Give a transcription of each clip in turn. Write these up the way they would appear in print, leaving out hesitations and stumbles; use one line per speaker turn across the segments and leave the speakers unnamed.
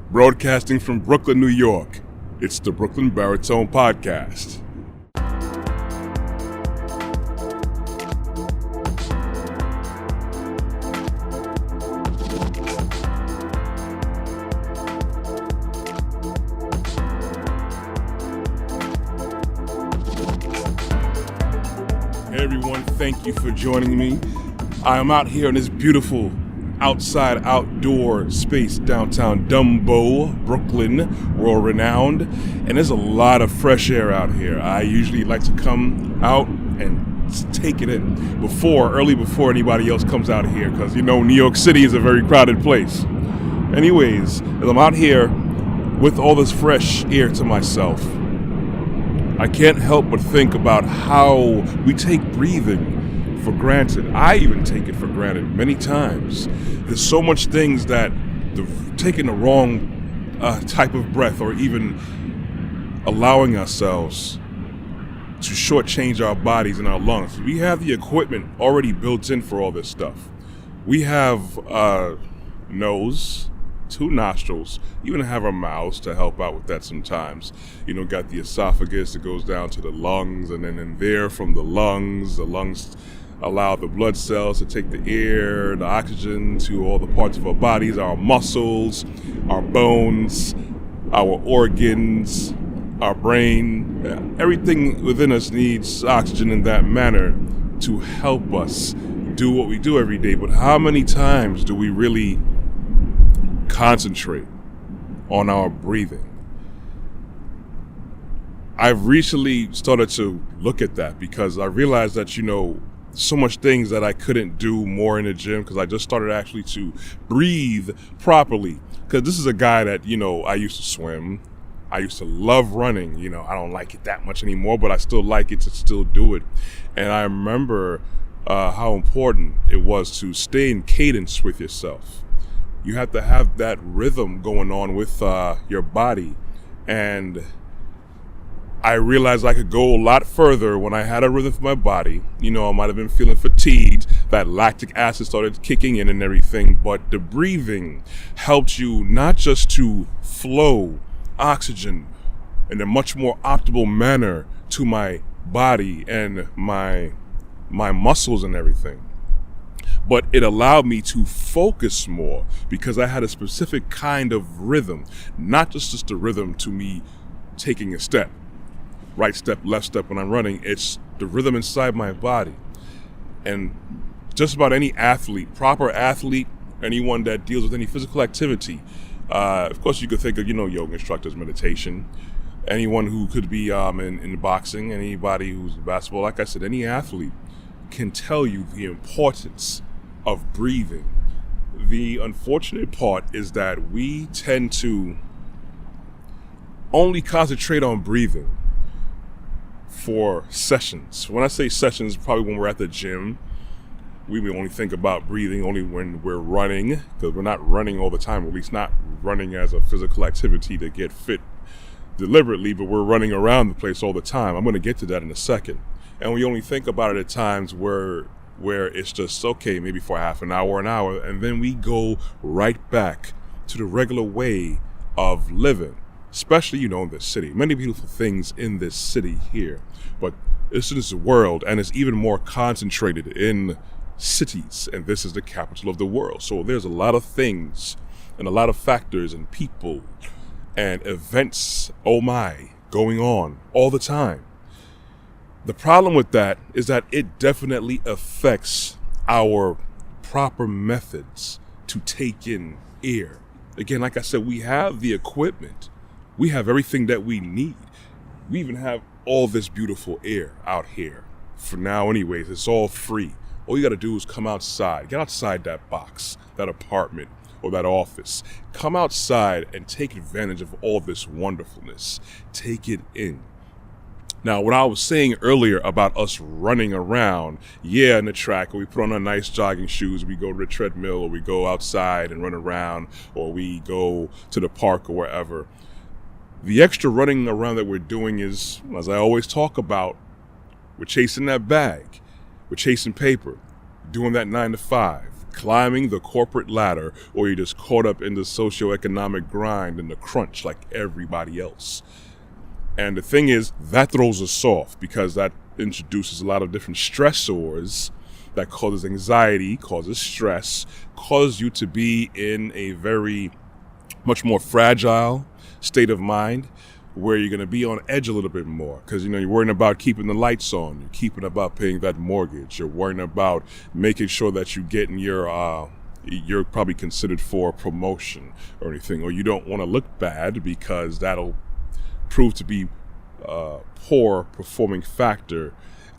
Broadcasting from Brooklyn, New York, it's the Brooklyn Baritone Podcast. Hey everyone, thank you for joining me. I am out here in this beautiful outside outdoor space downtown Dumbo, Brooklyn, world renowned, and there's a lot of fresh air out here. I usually like to come out and take it in early before anybody else comes out here, because you know New York City is a very crowded place. Anyways, as I'm out here with all this fresh air to myself, I can't help but think about how we take breathing for granted. I even take it for granted many times. There's so much things that taking the wrong type of breath, or even allowing ourselves to shortchange our bodies and our lungs. We have the equipment already built in for all this stuff. We have a nose, 2 nostrils, even have our mouths to help out with that sometimes. You know, got the esophagus that goes down to the lungs, and then in there from the lungs allow the blood cells to take the air, the oxygen to all the parts of our bodies, our muscles, our bones, our organs, our brain. Everything within us needs oxygen in that manner to help us do what we do every day. But how many times do we really concentrate on our breathing? I've recently started to look at that because I realized that, so much things that I couldn't do more in the gym because I just started actually to breathe properly. Because this is a guy that, I used to swim. I used to love running. I don't like it that much anymore, but I still like it to still do it. And I remember how important it was to stay in cadence with yourself. You have to have that rhythm going on with your body. And I realized I could go a lot further when I had a rhythm for my body. I might have been feeling fatigued. That lactic acid started kicking in and everything. But the breathing helped you not just to flow oxygen in a much more optimal manner to my body and my muscles and everything, but it allowed me to focus more because I had a specific kind of rhythm, not just a rhythm to me taking a step. Right step, left step when I'm running. It's the rhythm inside my body. And just about any athlete, proper athlete, anyone that deals with any physical activity, of course you could think of, yoga instructors, meditation, anyone who could be in boxing, anybody who's in basketball. Like I said, any athlete can tell you the importance of breathing. The unfortunate part is that we tend to only concentrate on breathing for sessions. When I say sessions, probably when we're at the gym, we may only think about breathing only when we're running, because we're not running all the time, or at least not running as a physical activity to get fit deliberately, but we're running around the place all the time. I'm going to get to that in a second. And we only think about it at times where it's just, okay, maybe for half an hour, and then we go right back to the regular way of living. Especially, in this city. Many beautiful things in this city here. But this is the world, and it's even more concentrated in cities. And this is the capital of the world. So there's a lot of things and a lot of factors and people and events, going on all the time. The problem with that is that it definitely affects our proper methods to take in air. Again, like I said, we have the equipment. We have everything that we need. We even have all this beautiful air out here. For now anyways, it's all free. All you gotta do is come outside. Get outside that box, that apartment, or that office. Come outside and take advantage of all this wonderfulness. Take it in. Now, what I was saying earlier about us running around, in the track, or we put on our nice jogging shoes, we go to the treadmill, or we go outside and run around, or we go to the park or wherever. The extra running around that we're doing is, as I always talk about, we're chasing that bag. We're chasing paper, doing that 9 to 5, climbing the corporate ladder, or you're just caught up in the socioeconomic grind and the crunch like everybody else. And the thing is, that throws us off because that introduces a lot of different stressors that causes anxiety, causes stress, causes you to be in a very much more fragile state of mind where you're going to be on edge a little bit more because, you're worrying about keeping the lights on, you're keeping about paying that mortgage, you're worrying about making sure that you get in you're probably considered for a promotion or anything, or you don't want to look bad because that'll prove to be a poor performing factor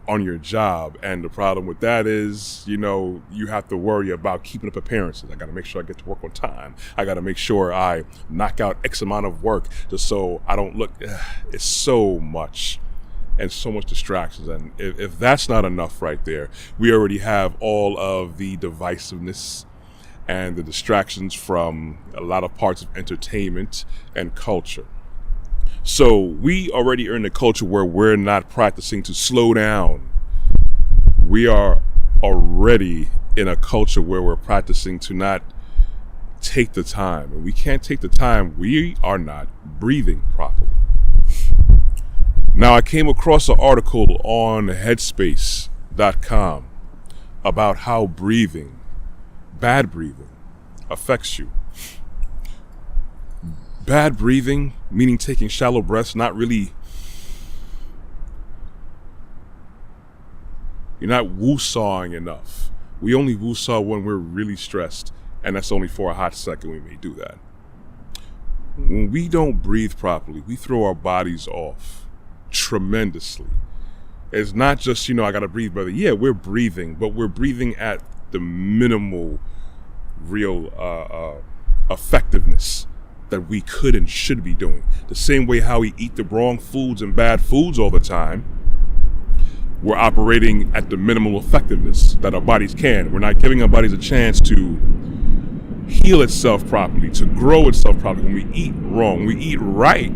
on your job. And the problem with that is, you have to worry about keeping up appearances. I got to make sure I get to work on time. I got to make sure I knock out X amount of work just so I don't look. It's so much and so much distractions. And if that's not enough right there, we already have all of the divisiveness and the distractions from a lot of parts of entertainment and culture. So we already are in a culture where we're not practicing to slow down. We are already in a culture where we're practicing to not take the time. And we can't take the time. We are not breathing properly. Now, I came across an article on headspace.com about how bad breathing affects you. Bad breathing, meaning taking shallow breaths, you're not woo-sawing enough. We only woo-saw when we're really stressed, and that's only for a hot second we may do that. When we don't breathe properly, we throw our bodies off tremendously. It's not just, I gotta breathe, brother. Yeah, we're breathing, but we're breathing at the minimal real effectiveness that we could and should be doing. The same way how we eat the wrong foods and bad foods all the time, we're operating at the minimal effectiveness that our bodies can. We're not giving our bodies a chance to heal itself properly, to grow itself properly. When we eat wrong, we eat right,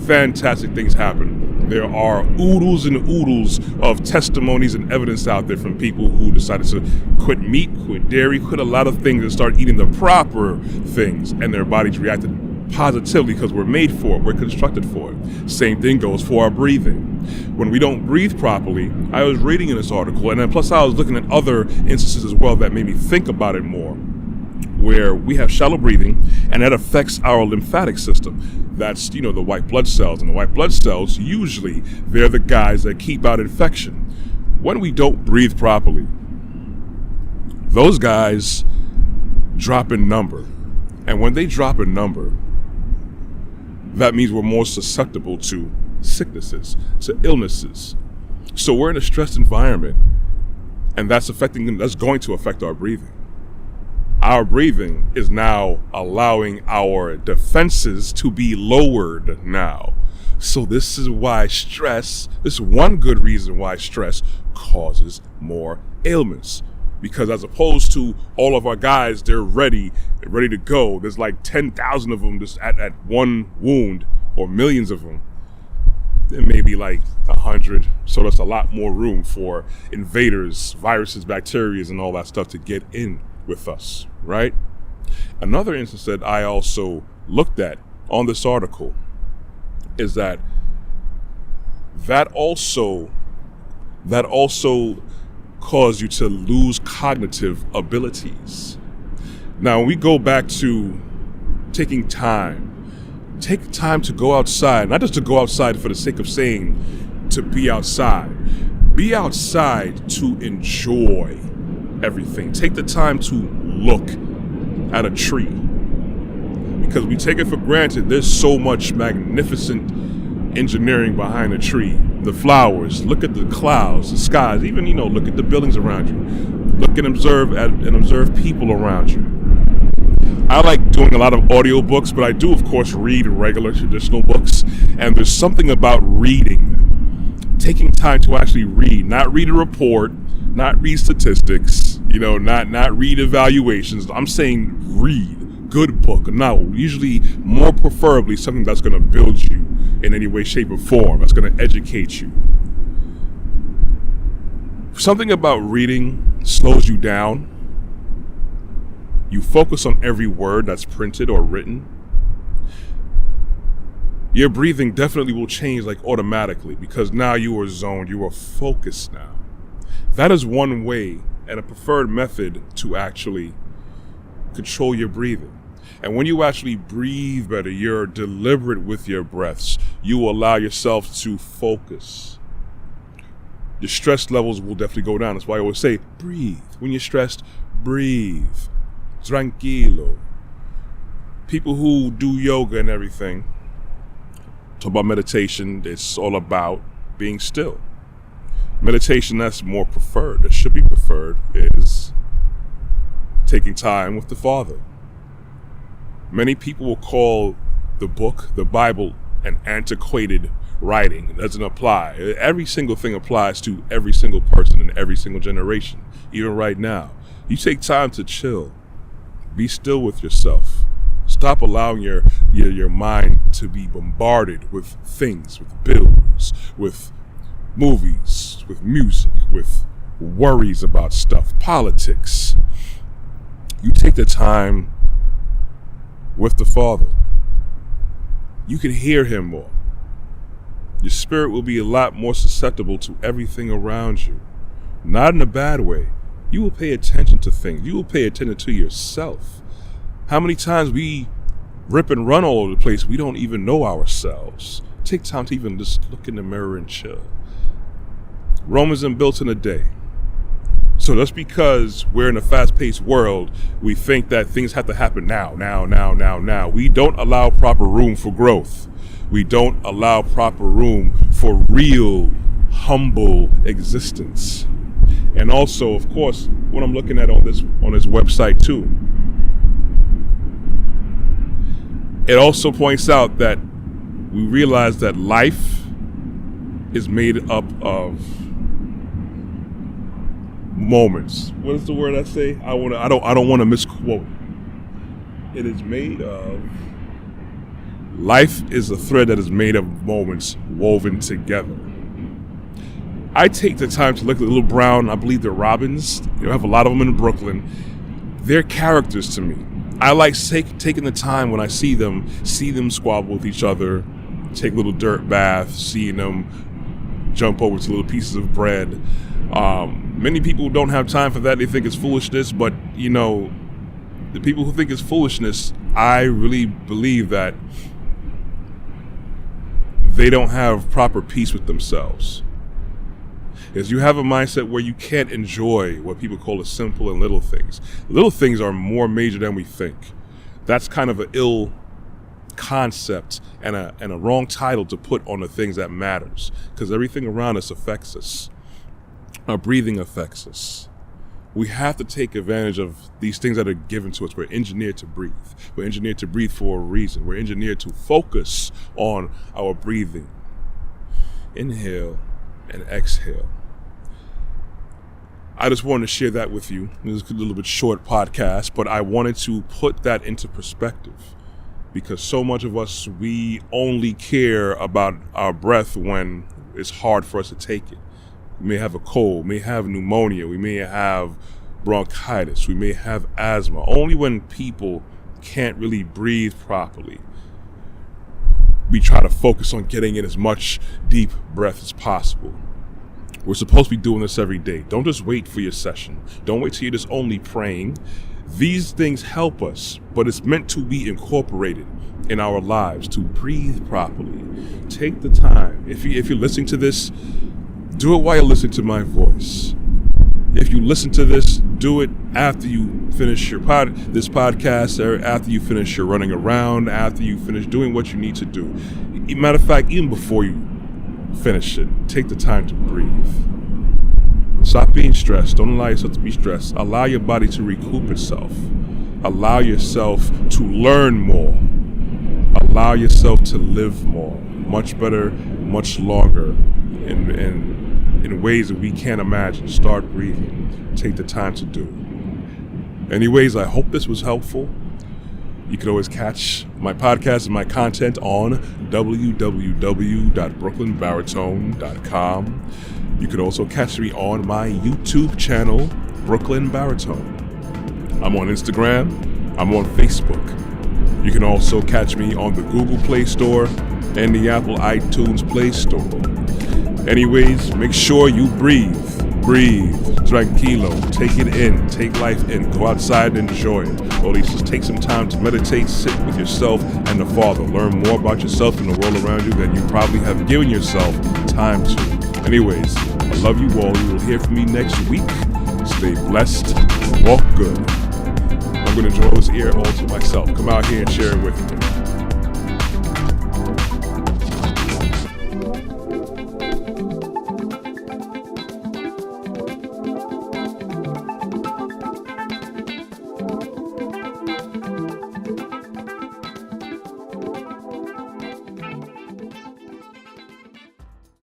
fantastic things happen. There are oodles and oodles of testimonies and evidence out there from people who decided to quit meat, quit dairy, quit a lot of things and start eating the proper things, and their bodies reacted positively because we're made for it, we're constructed for it. Same thing goes for our breathing. When we don't breathe properly, I was reading in this article, and then plus I was looking at other instances as well that made me think about it more, where we have shallow breathing and that affects our lymphatic system. That's, the white blood cells. And the white blood cells, usually, they're the guys that keep out infection. When we don't breathe properly, those guys drop in number. And when they drop in number, that means we're more susceptible to sicknesses, to illnesses. So we're in a stressed environment, and that's going to affect our breathing. Our breathing is now allowing our defenses to be lowered now. So this is one good reason why stress causes more ailments. Because as opposed to all of our guys, they're ready to go. There's like 10,000 of them just at one wound, or millions of them. There may be like 100. So there's a lot more room for invaders, viruses, bacteria, and all that stuff to get in with us, right? Another instance that I also looked at on this article is that also cause you to lose cognitive abilities. Now, when we go back to taking time, take time to go outside, not just to go outside for the sake of saying to be outside. Be outside to enjoy everything. Take the time to look at a tree, because we take it for granted. There's so much magnificent engineering behind a tree. The flowers, look at the clouds, the skies, even, look at the buildings around you. Look and observe people around you. I like doing a lot of audiobooks, but I do, of course, read regular traditional books. And there's something about reading, taking time to actually read, not read a report, not read statistics, not read evaluations. I'm saying read, good book, a novel, usually more preferably something that's going to build you in any way, shape, or form, that's going to educate you. Something about reading slows you down. you focus on every word that's printed or written, your breathing definitely will change like automatically, because now you are zoned, you are focused now. That is one way and a preferred method to actually control your breathing. And when you actually breathe better, you're deliberate with your breaths, you will allow yourself to focus. Your stress levels will definitely go down. That's why I always say, breathe. When you're stressed, breathe. Tranquilo. People who do yoga and everything talk about meditation. It's all about being still. Meditation that's more preferred, that should be preferred, is taking time with the Father. Many people will call the book, the Bible, an antiquated writing. It doesn't apply. Every single thing applies to every single person in every single generation, even right now. You take time to chill. Be still with yourself. Stop allowing your mind to be bombarded with things, with bills, with movies, with music, with worries about stuff, politics. You take the time with the Father. You can hear him more. Your spirit will be a lot more susceptible to everything around you. Not in a bad way. You will pay attention to things. You will pay attention to yourself. How many times we rip and run all over the place, we don't even know ourselves. Take time to even just look in the mirror and chill. Rome isn't built in a day. So just because we're in a fast-paced world, we think that things have to happen now. We don't allow proper room for growth. We don't allow proper room for real, humble existence. And also, of course, what I'm looking at on this website too, it also points out that we realize that life is made up of moments. What is the word I say? I don't want to misquote. It is made of. Life is a thread that is made of moments woven together. I take the time to look at Little Brown. I believe they're Robins. You have a lot of them in Brooklyn. They're characters to me. I like taking the time when I see them squabble with each other, take little dirt baths, seeing them jump over to little pieces of bread. Many people don't have time for that. They think it's foolishness, but the people who think it's foolishness, I really believe that they don't have proper peace with themselves. Is you have a mindset where you can't enjoy what people call the simple and little things. Little things are more major than we think. That's kind of an ill concept and a wrong title to put on the things that matters, because everything around us affects us. Our breathing affects us. We have to take advantage of these things that are given to us. We're engineered to breathe. We're engineered to breathe for a reason. We're engineered to focus on our breathing. Inhale and exhale. I just wanted to share that with you. This is a little bit short podcast, but I wanted to put that into perspective, because so much of us, we only care about our breath when it's hard for us to take it. We may have a cold, we may have pneumonia, we may have bronchitis, we may have asthma. Only when people can't really breathe properly, we try to focus on getting in as much deep breath as possible. We're supposed to be doing this every day. Don't just wait for your session. Don't wait till you're just only praying. These things help us, but it's meant to be incorporated in our lives to breathe properly. Take the time. If you're listening to this, do it while you're listening to my voice. If you listen to this, do it after you finish this podcast, or after you finish your running around, after you finish doing what you need to do. Matter of fact, even before you finish it, take the time to breathe. Stop being stressed. Don't allow yourself to be stressed. Allow your body to recoup itself. Allow yourself to learn more. Allow yourself to live more, much better, much longer, in ways that we can't imagine. Start breathing. Take the time to do it. Anyways, I hope this was helpful. You can always catch my podcast and my content on www.brooklynbaritone.com. You can also catch me on my YouTube channel, Brooklyn Baritone. I'm on Instagram. I'm on Facebook. You can also catch me on the Google Play Store and the Apple iTunes Play Store. Anyways, make sure you breathe, tranquilo, take it in, take life in, go outside and enjoy it. Or at least just take some time to meditate, sit with yourself and the Father. Learn more about yourself and the world around you than you probably have given yourself time to. Anyways, I love you all. You will hear from me next week. Stay blessed, walk good. I'm going to enjoy this ear all to myself. Come out here and share it with me.